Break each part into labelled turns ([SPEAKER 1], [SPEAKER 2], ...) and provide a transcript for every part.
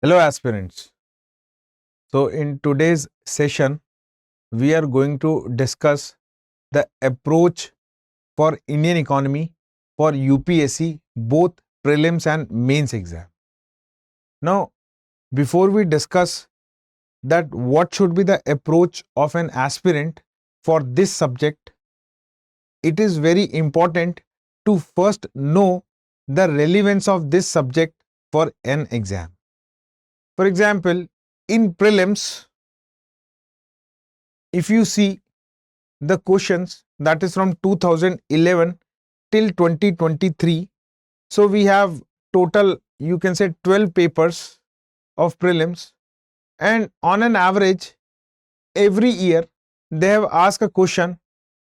[SPEAKER 1] Hello aspirants. So in today's session, we are going to discuss the approach for Indian economy for UPSC, both prelims and mains exam. Now, before we discuss that what should be the approach of an aspirant for this subject, it is very important to first know the relevance of this subject for an exam. For example, in prelims, if you see the questions that is from 2011 till 2023, so we have total, you can say, 12 papers of prelims, and on an average every year they have asked a question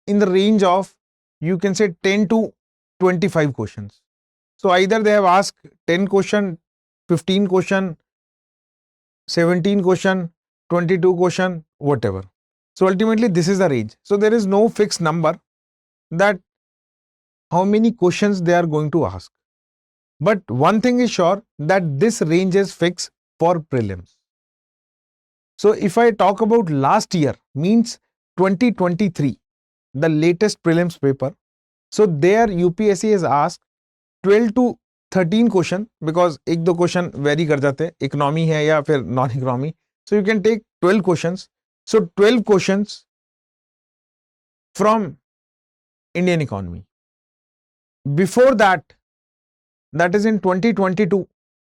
[SPEAKER 1] in the range of, you can say, 10 to 25 questions. So either they have asked 10 question, 15 question, 17 question, 22 question, whatever. So ultimately this is the range. So there is no fixed number that how many questions they are going to ask. But one thing is sure, that this range is fixed for prelims. So if I talk about last year, means 2023, the latest prelims paper, so there UPSC has asked 12 to 13 question, because एक दो question vary कर जाते हैं, economy है या फिर non economy. So you can take 12 questions. So 12 questions from Indian economy. Before that, that is in 2022,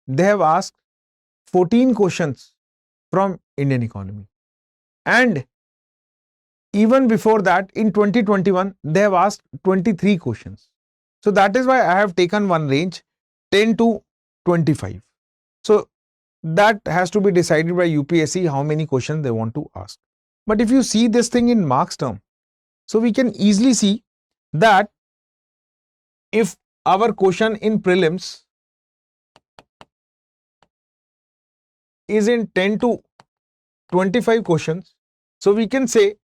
[SPEAKER 1] they have asked 14 questions from Indian economy. And even before that, in 2021, they have asked 23 questions. So that is why I have taken one range, 10 to 25. So that has to be decided by UPSC how many questions they want to ask. But if you see this thing in marks term, so we can easily see that if our question in prelims is in 10 to 25 questions, so we can say,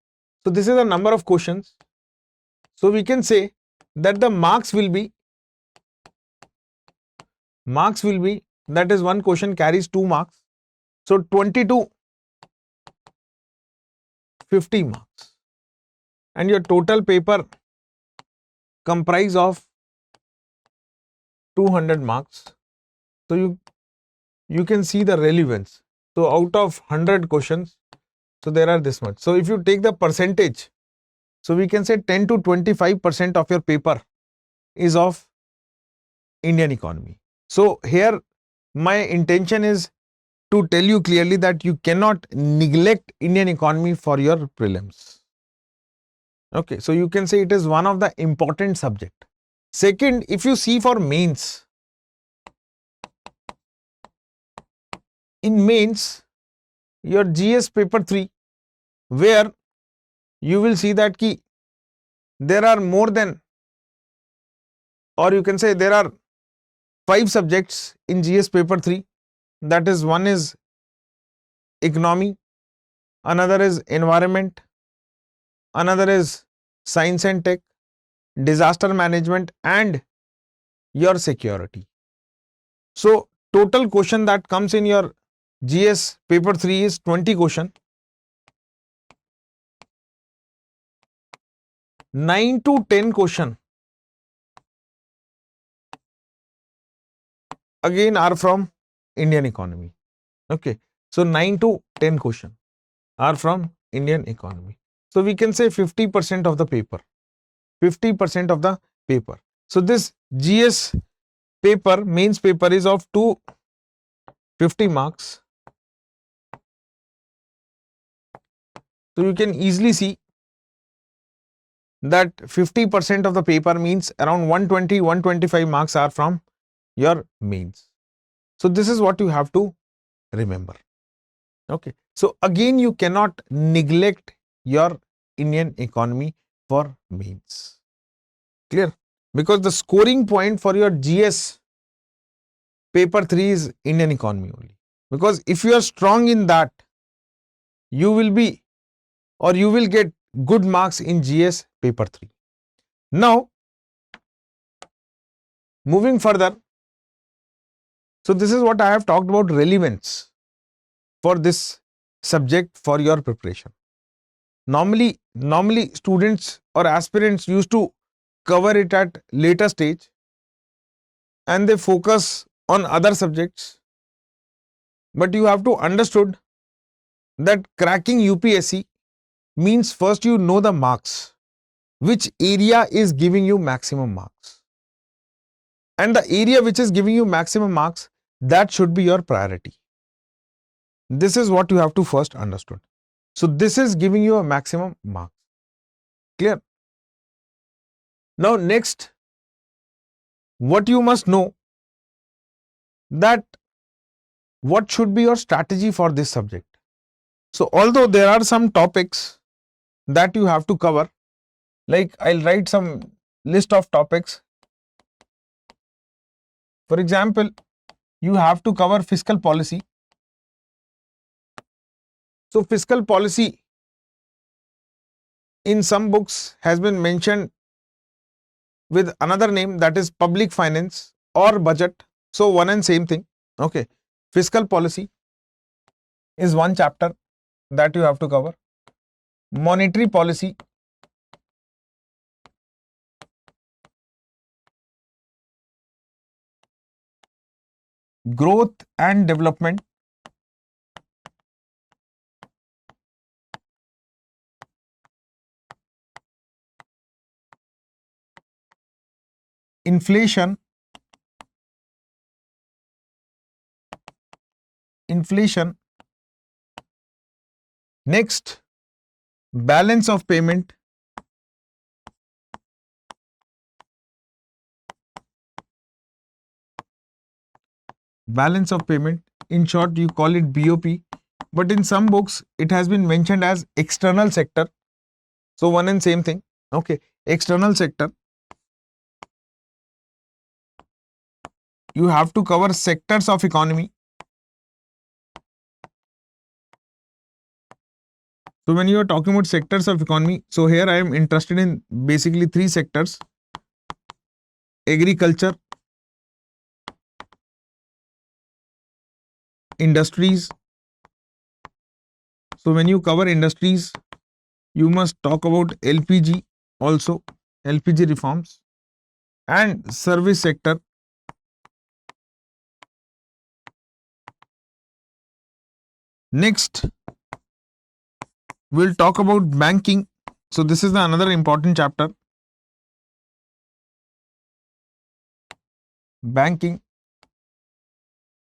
[SPEAKER 1] so this is the number of questions, so we can say that the marks will be, that is one question carries 2 marks, so 20 to 50 marks, and your total paper comprise of 200 marks. So you can see the relevance. So out of 100 questions, so there are this much. So if you take the percentage, so we can say 10 to 25% of your paper is of Indian economy. So here my intention is to tell you clearly that you cannot neglect Indian economy for your prelims. Okay, so you can say it is one of the important subject. Second, if you see for mains, in mains, your GS paper 3, where you will see that ki there are more than, or you can say there are 5 subjects in GS paper 3. That is, one is economy, another is environment, another is science and tech, disaster management, and your security. So total question that comes in your GS paper 3 is 20 question. 9 to 10 question again are from Indian economy. Okay, so 9 to 10 question are from Indian economy. So we can say 50% of the paper. 50% of the paper. So this GS paper, mains paper, is of 250 marks. So you can easily see that 50% of the paper means around 120-125 marks are from your mains. So this is what you have to remember. Okay, so again you cannot neglect your Indian economy for mains. Clear? Because the scoring point for your GS paper 3 is Indian economy only. Because if you are strong in that, you will be, or you will get good marks in GS paper 3. Now, moving further, so this is what I have talked about relevance. for this subject for your preparation. Normally students or aspirants used to cover it at later stage and they focus on other subjects. But you have to understood that cracking UPSC means first you know the marks, which area is giving you maximum marks. And the area which is giving you maximum marks, that should be your priority. This is what you have to first understood. So this is giving you a maximum marks. Clear? Now next, what you must know that what should be your strategy for this subject. So although there are some topics that you have to cover, like I'll write some list of topics. For example, you have to cover fiscal policy. So fiscal policy in some books has been mentioned with another name, that is public finance or budget. So one and same thing. Okay. Fiscal policy is one chapter that you have to cover. Monetary policy, growth and development, inflation, next balance of payment, in short you call it BOP, but in some books it has been mentioned as external sector. So one and same thing. Okay, external sector. You have to cover sectors of economy. So when you are talking about sectors of economy, so here I am interested in basically three sectors: agriculture, industries. So when you cover industries, you must talk about LPG also, LPG reforms, and service sector. Next, we'll talk about banking. So this is the another important chapter. Banking.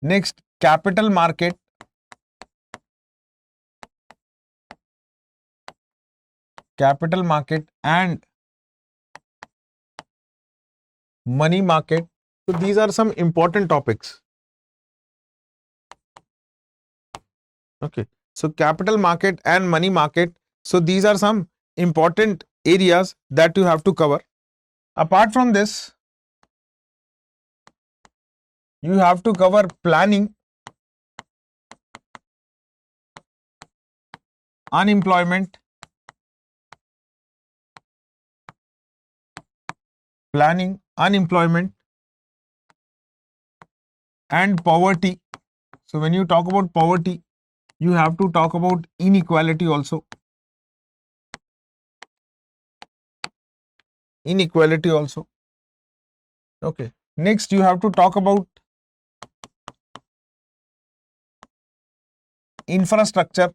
[SPEAKER 1] Next, capital market. And money market. So these are some important topics. Okay. So capital market and money market. So these are some important areas that you have to cover. Apart from this, you have to cover planning, unemployment, and poverty. So when you talk about poverty, you have to talk about inequality also. Okay. Next, you have to talk about infrastructure,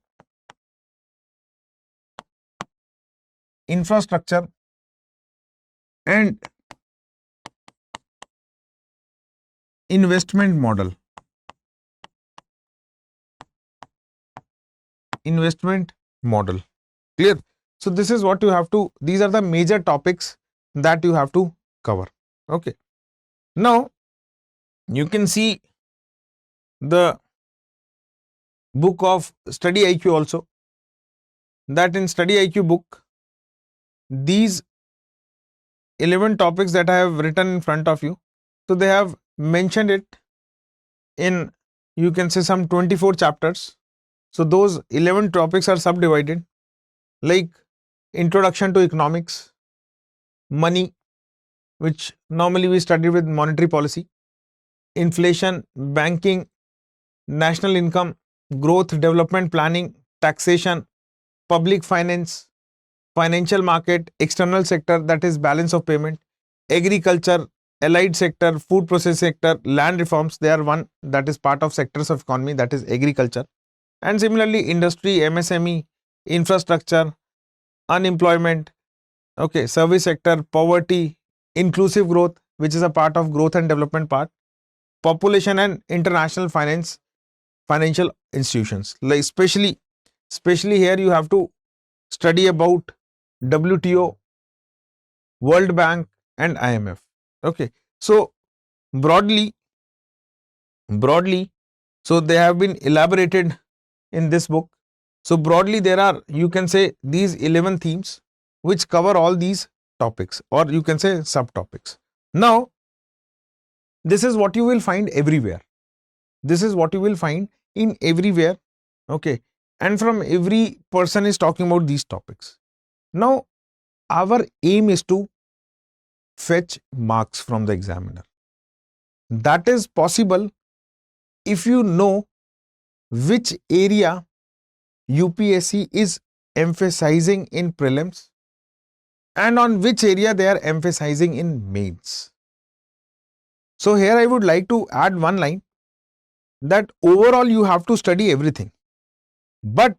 [SPEAKER 1] and investment model. Clear? So this is what you have to, these are the major topics that you have to cover. Okay. Now, you can see the book of StudyIQ also, that in StudyIQ book, these 11 topics that I have written in front of you, so they have mentioned it in, you can say, some 24 chapters. So those 11 topics are subdivided, like introduction to economics, money, which normally we study with monetary policy, inflation, banking, national income, growth, development planning, taxation, public finance, financial market, external sector, that is balance of payment, agriculture, allied sector, food process sector, land reforms, they are one that is part of sectors of economy, that is agriculture. And similarly, industry, MSME, infrastructure, unemployment, okay, service sector, poverty, inclusive growth, which is a part of growth and development part, population and international finance, financial institutions. Like especially here you have to study about WTO, World Bank and IMF. Okay, so broadly, so they have been elaborated in this book. So broadly, there are, you can say, these 11 themes which cover all these topics, or you can say subtopics. Now, this is what you will find everywhere. This is what you will find in everywhere. Okay, and from every person is talking about these topics. Now, our aim is to fetch marks from the examiner. That is possible if you know which area UPSC is emphasizing in prelims and on which area they are emphasizing in mains. So here I would like to add one line that overall you have to study everything, but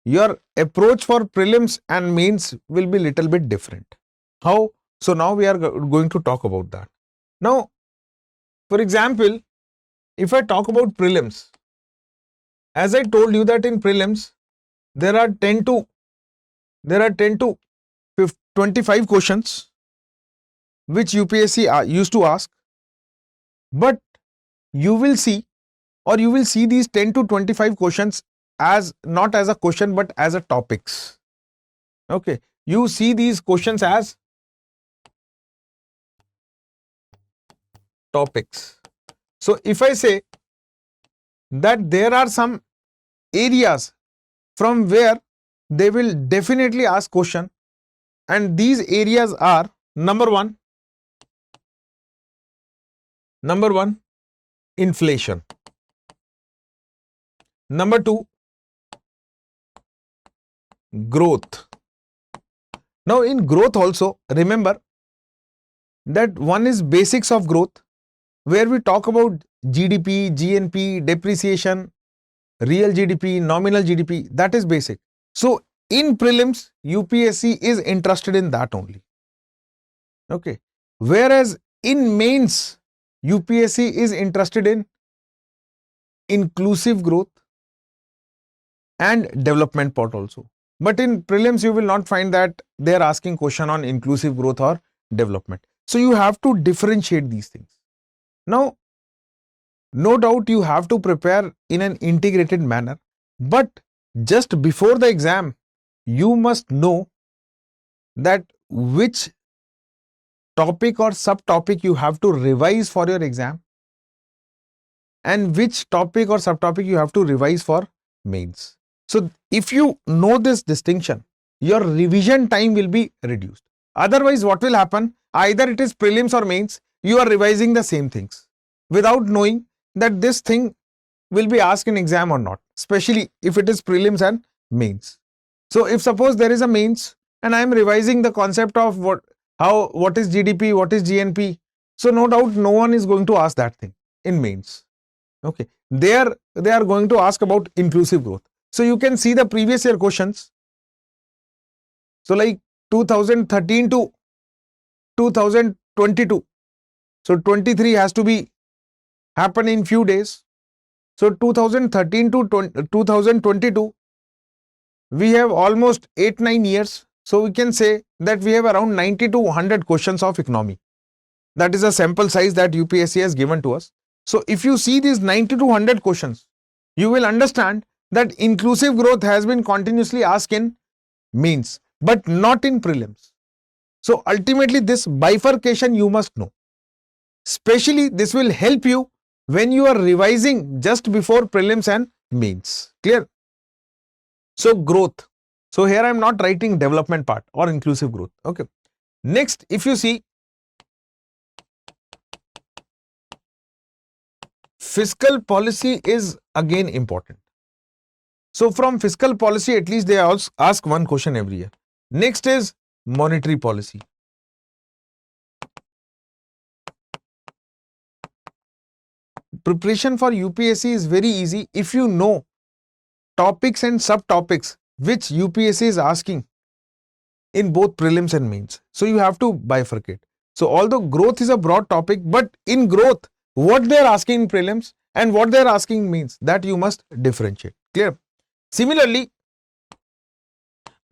[SPEAKER 1] your approach for prelims and mains will be little bit different. How? So now we are going to talk about that. Now, for example, if I talk about prelims, as I told you that in prelims there are 10 to 25 questions which UPSC used to ask, but you will see these 10 to 25 questions as not as a question but as a topics. Okay, you see these questions as topics. So if I say that there are some areas from where they will definitely ask question, and these areas are number one, inflation. Number two, growth. Now in growth also, remember that one is basics of growth, where we talk about GDP, GNP, depreciation, real GDP, nominal GDP, that is basic. So in prelims, UPSC is interested in that only. Okay. Whereas in mains, UPSC is interested in inclusive growth and development part also. But in prelims, you will not find that they are asking question on inclusive growth or development. So you have to differentiate these things. Now, no doubt you have to prepare in an integrated manner, but just before the exam, you must know that which topic or subtopic you have to revise for your exam and which topic or subtopic you have to revise for mains. So if you know this distinction, your revision time will be reduced. Otherwise, what will happen? Either it is prelims or mains, you are revising the same things without knowing that this thing will be asked in exam or not, especially if it is prelims and mains. So if suppose there is a mains and I am revising the concept of what is GDP, what is GNP, so no doubt no one is going to ask that thing in mains. Okay, they are going to ask about inclusive growth. So you can see the previous year questions. So like 2013 to 2022. So 23 has to be happen in few days. So 2013 to 2022, we have almost 8-9 years. So we can say that we have around 90 to 100 questions of economy. That is a sample size that UPSC has given to us. So if you see these 90 to 100 questions, you will understand that inclusive growth has been continuously asked in mains, but not in prelims. So ultimately this bifurcation you must know. Especially this will help you when you are revising just before prelims and mains. Clear? So growth. So here I am not writing development part or inclusive growth. Okay. Next, if you see fiscal policy is again important. So from fiscal policy, at least they ask one question every year. Next is monetary policy. Preparation for UPSC is very easy if you know topics and subtopics which UPSC is asking in both prelims and mains. So you have to bifurcate. So although growth is a broad topic, but in growth, what they are asking in prelims and what they are asking means that you must differentiate. Clear? Similarly,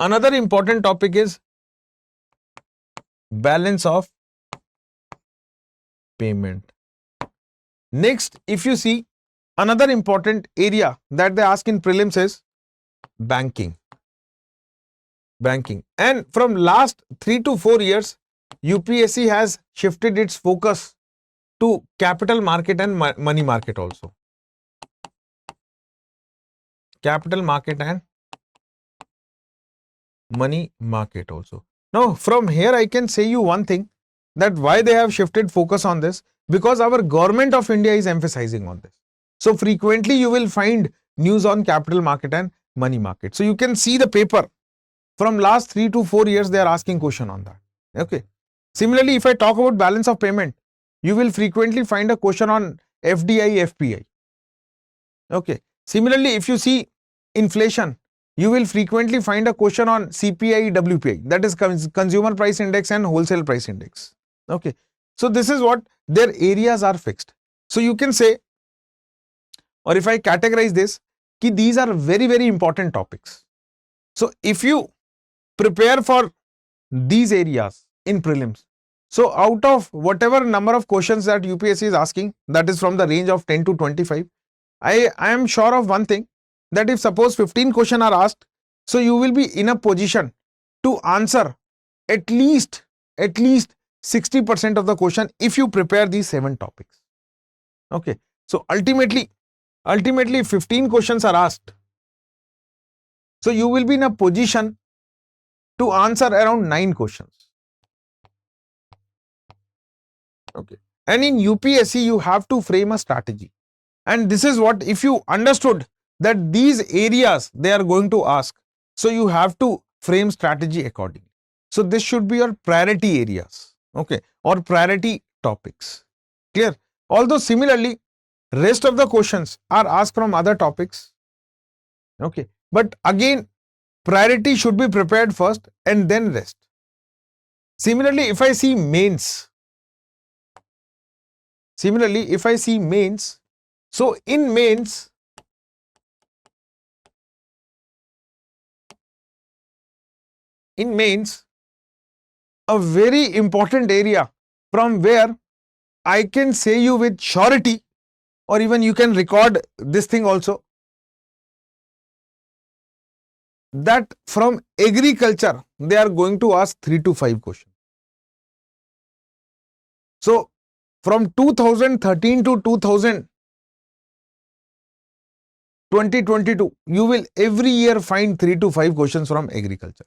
[SPEAKER 1] another important topic is balance of payment. Next, if you see, another important area that they ask in prelims is banking. And from last 3 to 4 years, UPSC has shifted its focus to capital market and money market also. Capital market and money market also. Now, from here I can say you one thing, that why they have shifted focus on this, because our government of India is emphasizing on this. So frequently you will find news on capital market and money market. So you can see the paper from last 3 to 4 years they are asking question on that. Okay. Similarly, if I talk about balance of payment, you will frequently find a question on FDI, FPI. Okay. Similarly, if you see inflation, you will frequently find a question on CPI, WPI, that is consumer price index and wholesale price index. Okay. So this is what their areas are fixed. So you can say, or if I categorize this, ki these are very, very important topics. So if you prepare for these areas in prelims, so out of whatever number of questions that UPSC is asking, that is from the range of 10 to 25, I am sure of one thing, that if suppose 15 questions are asked, so you will be in a position to answer at least 60% of the question if you prepare these 7 topics. Okay. So ultimately 15 questions are asked. So you will be in a position to answer around 9 questions. Okay. And in UPSC, you have to frame a strategy. And this is what, if you understood that these areas they are going to ask, so you have to frame strategy accordingly. So this should be your priority areas, okay, or priority topics. Clear? Although similarly, rest of the questions are asked from other topics, okay, but again, priority should be prepared first and then rest. Similarly, if I see mains, so in mains, a very important area from where I can say you with surety, or even you can record this thing also, that from agriculture they are going to ask 3 to 5 questions. So from 2013 to 2022, you will every year find 3 to 5 questions from agriculture.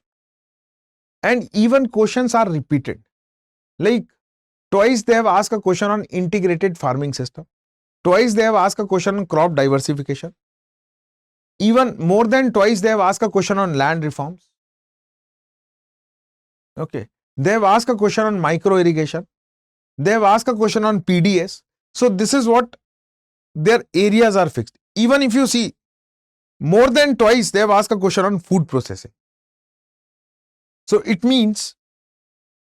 [SPEAKER 1] And even questions are repeated. Like twice they have asked a question on integrated farming system. Twice they have asked a question on crop diversification. Even more than twice they have asked a question on land reforms. Okay. They have asked a question on micro irrigation. They have asked a question on PDS. So this is what their areas are fixed. Even if you see, more than twice they have asked a question on food processing. So it means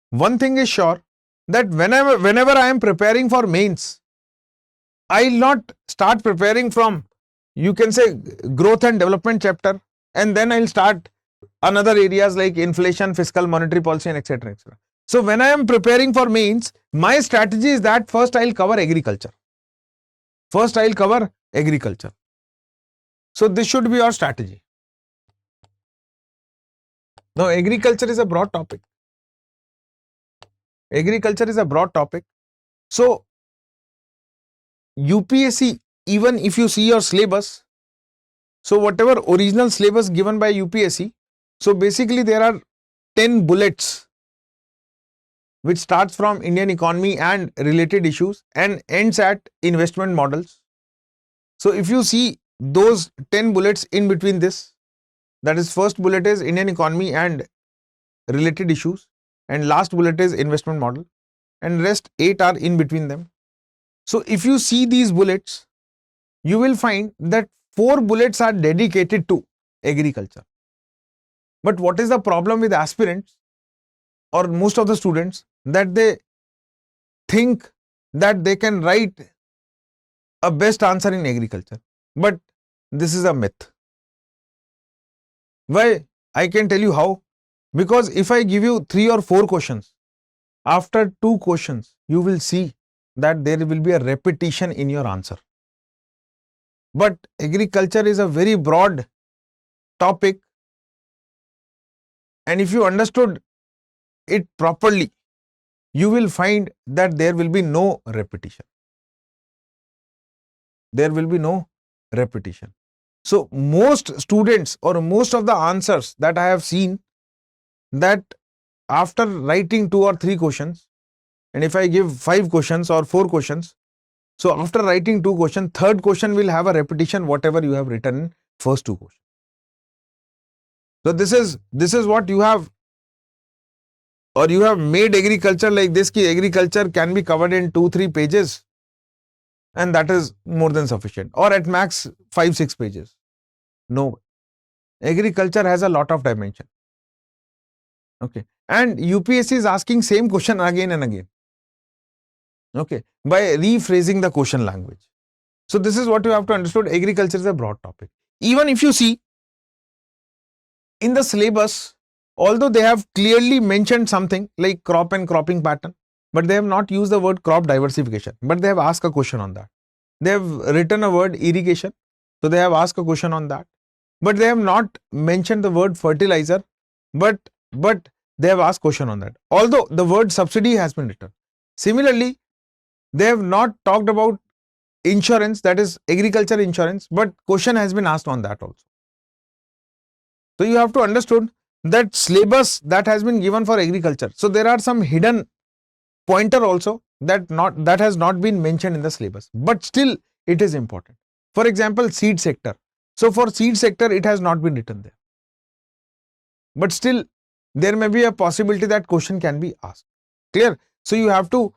[SPEAKER 1] one thing is sure, that whenever I am preparing for mains, I will not start preparing from, you can say, growth and development chapter, and then I will start another areas like inflation, fiscal, monetary policy, and etc. etc. So when I am preparing for mains, my strategy is that first I will cover agriculture. So this should be your strategy. Now agriculture is a broad topic. So UPSC, even if you see your syllabus, so whatever original syllabus given by UPSC, so basically there are 10 bullets which starts from Indian economy and related issues and ends at investment models. So if you see those 10 bullets in between this. That is, first bullet is Indian economy and related issues, and last bullet is investment model, and rest 8 are in between them. So if you see these bullets, you will find that 4 bullets are dedicated to agriculture. But what is the problem with aspirants or most of the students? That they think that they can write a best answer in agriculture. But this is a myth. Why? I can tell you how. Because if I give you 3 or 4 questions, after 2 questions, you will see that there will be a repetition in your answer. But agriculture is a very broad topic, and if you understood it properly, you will find that there will be no repetition. There will be no repetition. So most students or most of the answers that I have seen, that after writing 2 or 3 questions, and if I give 5 questions or 4 questions, so after writing 2 questions, third question will have a repetition whatever you have written in first 2 questions. So this is what you have, or you have made agriculture like this, ki agriculture can be covered in 2-3 pages, and that is more than sufficient, or at max 5-6 pages. No, agriculture has a lot of dimension. Okay, and UPSC is asking same question again and again. Okay, by rephrasing the question language. So this is what you have to understand. Agriculture is a broad topic. Even if you see in the syllabus, although they have clearly mentioned something like crop and cropping pattern, but they have not used the word crop diversification, but they have asked a question on that. They have written a word irrigation, so they have asked a question on that. But they have not mentioned the word fertilizer, but they have asked question on that. Although the word subsidy has been written. Similarly, they have not talked about insurance, that is agriculture insurance, but question has been asked on that also. So you have to understand that syllabus that has been given for agriculture. So there are some hidden pointer also that has not been mentioned in the syllabus, but still it is important. For example, seed sector. So for seed sector, it has not been written there, but still there may be a possibility that question can be asked. Clear? So you have to,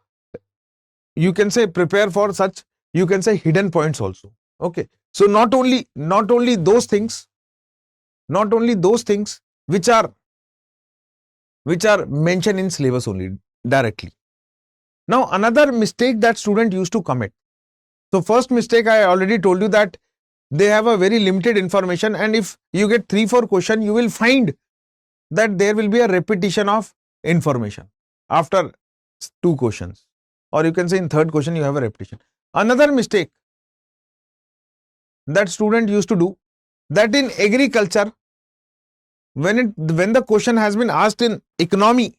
[SPEAKER 1] you can say, prepare for such, you can say, hidden points also. Okay. So not only those things, which are mentioned in syllabus only directly. Now another mistake that student used to commit. So first mistake, I already told you that they have a very limited information, and if you get 3-4 questions, you will find that there will be a repetition of information after 2 questions, or you can say in third question you have a repetition. Another mistake that student used to do, that in agriculture, when the question has been asked in economy,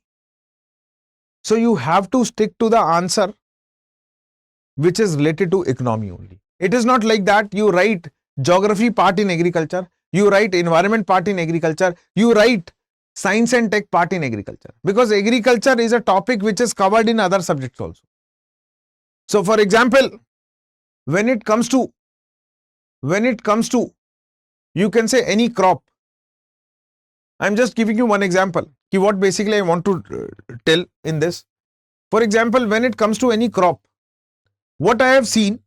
[SPEAKER 1] so you have to stick to the answer which is related to economy only. It is not like that you write geography part in agriculture, you write environment part in agriculture, you write science and tech part in agriculture, because agriculture is a topic which is covered in other subjects also. So for example, when it comes to you can say any crop, I'm just giving you one example, what basically I want to tell in this. For example, when it comes to any crop, what I have seen,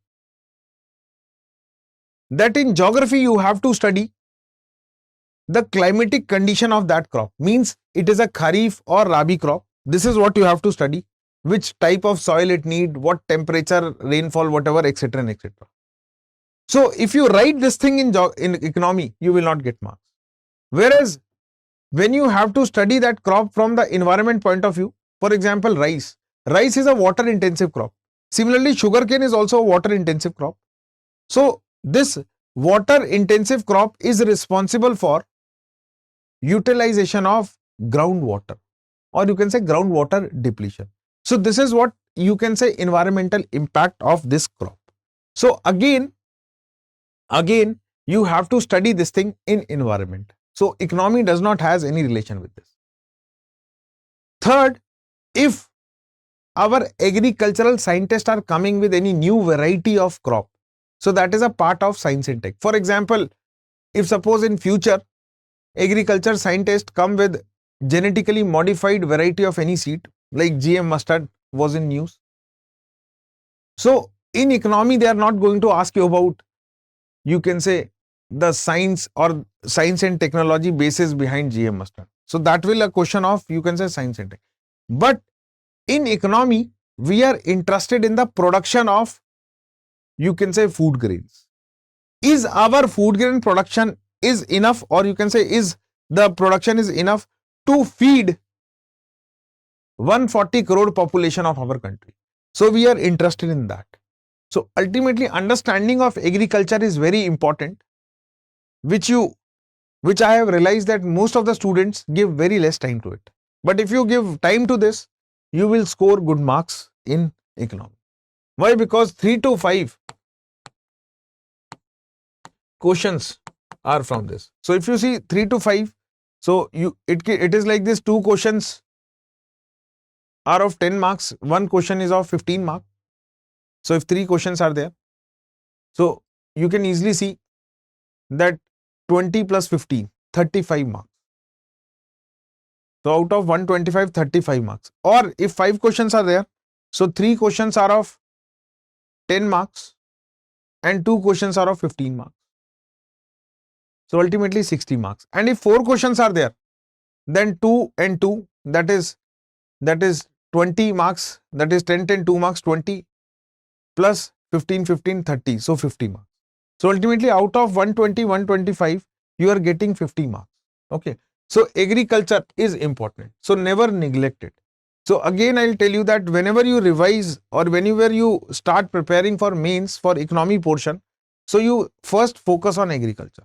[SPEAKER 1] that in geography you have to study the climatic condition of that crop, means it is a kharif or rabi crop. This is what you have to study, which type of soil it need, what temperature, rainfall, whatever, etc. and etc. So if you write this thing in economy, you will not get marks. Whereas when you have to study that crop from the environment point of view, for example, rice is a water intensive crop. Similarly, sugarcane is also a water intensive crop. So this water intensive crop is responsible for utilization of groundwater, or you can say groundwater depletion. So this is what you can say environmental impact of this crop. So again you have to study this thing in environment. So economy does not has any relation with this. Third, if our agricultural scientists are coming with any new variety of crop, So that is a part of science and tech. For example, if suppose in future agriculture scientists come with genetically modified variety of any seed, like GM mustard was in news. So in economy, they are not going to ask you about, you can say, the science or science and technology basis behind GM mustard. So that will a question of, you can say, science and tech. But in economy, we are interested in the production of, you can say, food grains. Is our food grain production is enough, or you can say, is the production is enough to feed 140 crore population of our country? So we are interested in that. So ultimately, understanding of agriculture is very important, which I have realized that most of the students give very less time to it. But if you give time to this, you will score good marks in economy. Why? Because 3 to 5 questions are from this. So if you see 3 to 5, so it is like this: 2 questions are of 10 marks, 1 question is of 15 marks. So if 3 questions are there, so you can easily see that 20 plus 15, 35 marks. So out of 125, 35 marks. Or if 5 questions are there, so 3 questions are of 10 marks and 2 questions are of 15 marks. So ultimately 60 marks. And if 4 questions are there, then 2 and 2, that is 20 marks, that is 10, 10, 2 marks, 20 plus 15, 15, 30, so 50 marks. So ultimately out of 120, 125, you are getting 50 marks. Okay. So agriculture is important. So never neglect it. So again, I'll tell you that whenever you revise or whenever you start preparing for mains for economy portion, so you first focus on agriculture.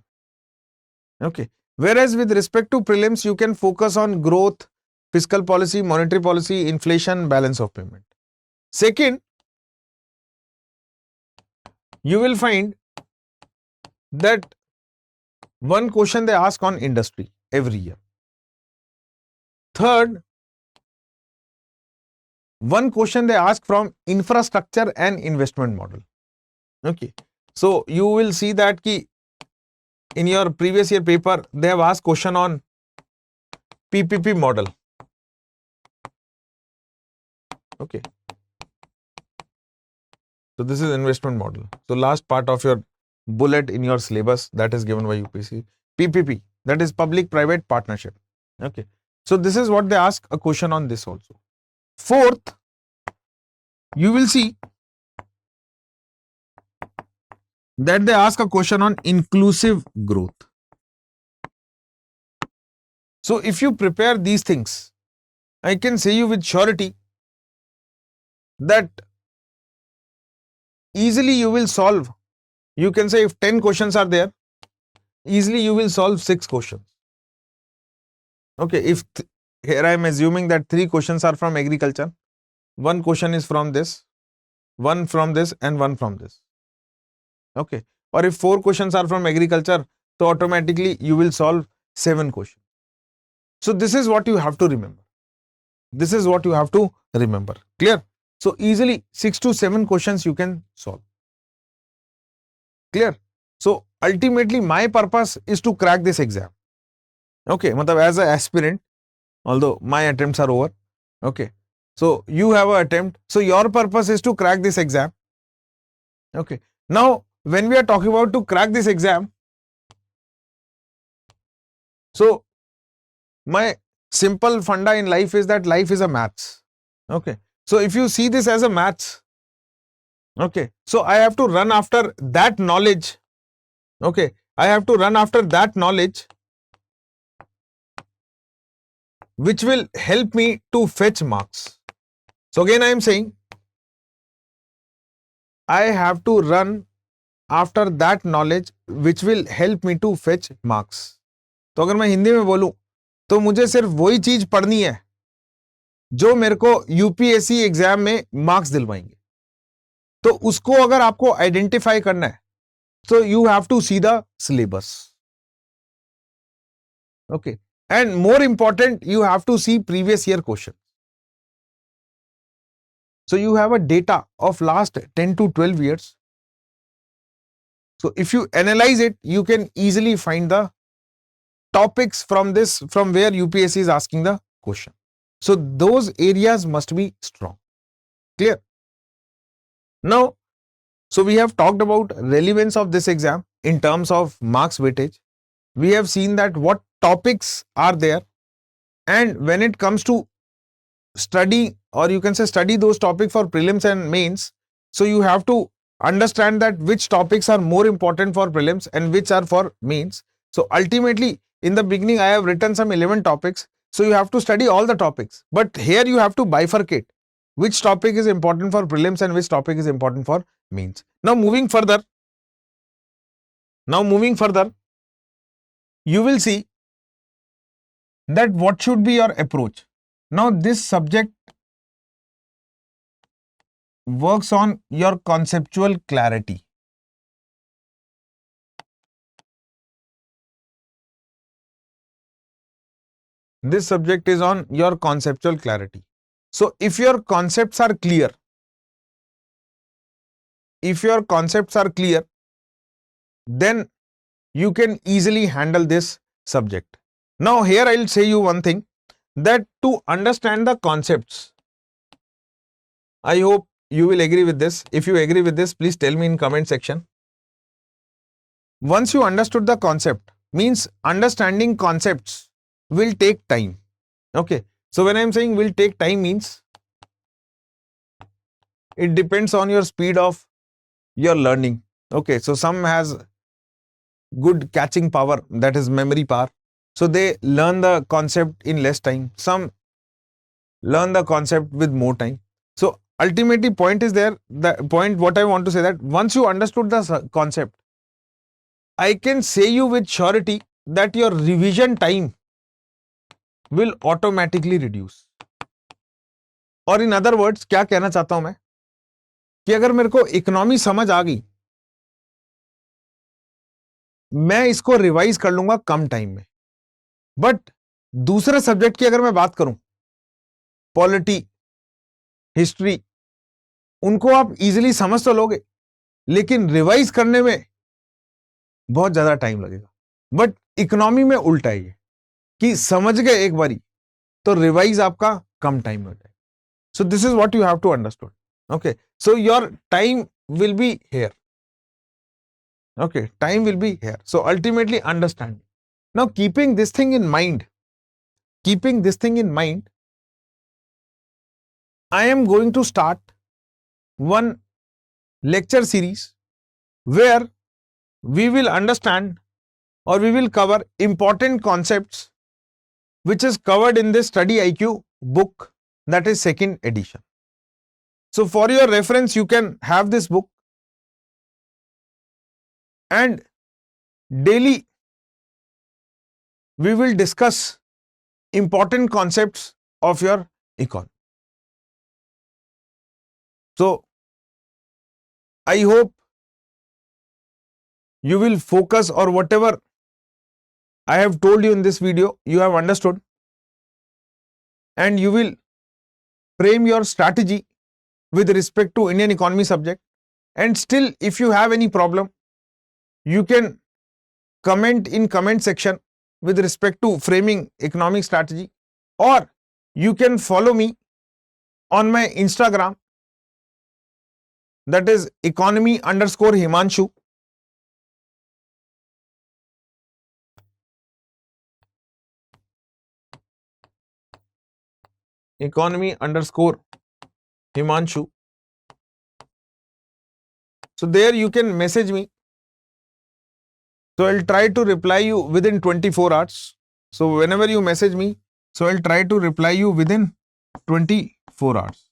[SPEAKER 1] Okay. Whereas with respect to prelims, you can focus on growth, fiscal policy, monetary policy, inflation, balance of payment. Second, you will find that one question they ask on industry every year. Third, one question they ask from infrastructure and investment model. Okay. So you will see that ki in your previous year paper, they have asked question on PPP model. Okay. So this is investment model. So last part of your bullet in your syllabus that is given by UPSC. PPP, that is public-private partnership. Okay. So this is what they ask a question on this also. Fourth, you will see that they ask a question on inclusive growth. So if you prepare these things, I can say you with surety that easily you will solve. You can say if 10 questions are there, easily you will solve 6 questions. Okay, if here I am assuming that 3 questions are from agriculture, 1 question is from this, 1 from this and 1 from this. Okay, or if 4 questions are from agriculture, so automatically you will solve 7 questions. So this is what you have to remember. This is what you have to remember. Clear? So easily 6 to 7 questions you can solve. Clear? So ultimately my purpose is to crack this exam. Okay, as an aspirant, although my attempts are over. Okay, so you have an attempt. So your purpose is to crack this exam. Okay, now when we are talking about to crack this exam, so my simple funda in life is that life is a maths. Okay, so if you see this as a maths, okay, so I have to run after that knowledge. Okay, I have to run after that knowledge which will help me to fetch marks. So again I am saying I have to run after that knowledge which will help me to fetch marks. तो अगर मैं हिंदी में बोलूं तो मुझे सिर्फ वही चीज पढ़नी है जो मेरे को यूपीएससी एग्जाम में मार्क्स दिलवाएंगे. तो उसको अगर आपको आइडेंटिफाई करना है तो you have to see the syllabus. Okay, and more important you have to see previous year question. So you have a data of last 10 to 12 years So if you analyze it, you can easily find the topics from where UPSC is asking the question. So those areas must be strong. Clear? Now, so we have talked about relevance of this exam in terms of marks weightage. We have seen that what topics are there, and when it comes to study, or you can say study those topics for prelims and mains, so you have to understand that which topics are more important for prelims and which are for mains. So ultimately, in the beginning I have written some 11 topics, so you have to study all the topics, but here you have to bifurcate which topic is important for prelims and which topic is important for mains. Now moving further, you will see that what should be your approach. Now this subject works on your conceptual clarity. This subject is on your conceptual clarity. So if your concepts are clear, then you can easily handle this subject. Now here I'll say you one thing, that to understand the concepts, I hope you will agree with this. If you agree with this, please tell me in comment section. Once you understood the concept, means understanding concepts will take time. Okay. So when I'm saying will take time, means it depends on your speed of your learning. Okay. So some has good catching power, that is memory power. So they learn the concept in less time. Some learn the concept with more time. So ultimately point is there, the point what I want to say, that once you understood the concept, I can say you with surety that your revision time will automatically reduce. और in other words, क्या कहना चाहता हूं मैं, कि अगर मेरे को इकोनॉमी समझ आ गई, मैं इसको रिवाइज कर लूंगा कम टाइम में. बट दूसरे सब्जेक्ट की अगर मैं बात करूं, पॉलिटी, हिस्ट्री, उनको आप इजीली समझ तो लोगे, लेकिन रिवाइज करने में बहुत ज्यादा टाइम लगेगा. बट इकोनॉमी में उल्टा है, कि समझ गए एक बारी तो रिवाइज आपका कम टाइम में हो जाएगा. So this is what you have to understood. Okay, so your time will be here. Okay, time will be here. So ultimately understand. Now keeping this thing in mind, I am going to start one lecture series where we will understand, or we will cover important concepts which is covered in this StudyIQ book, that is second edition. So for your reference, you can have this book, and daily we will discuss important concepts of your econ. So I hope you will focus, or whatever I have told you in this video, you have understood, and you will frame your strategy with respect to Indian economy subject. And still, if you have any problem, you can comment in comment section with respect to framing economic strategy, or you can follow me on my Instagram, that is economy_Himanshu. Economy_Himanshu. So there you can message me. So I'll try to reply you within 24 hours. So whenever you message me, so I'll try to reply you within 24 hours.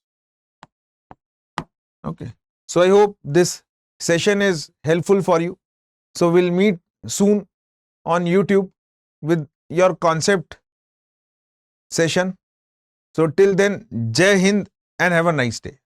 [SPEAKER 1] Okay. So I hope this session is helpful for you. So we'll meet soon on YouTube with your concept session. So till then, Jai Hind and have a nice day.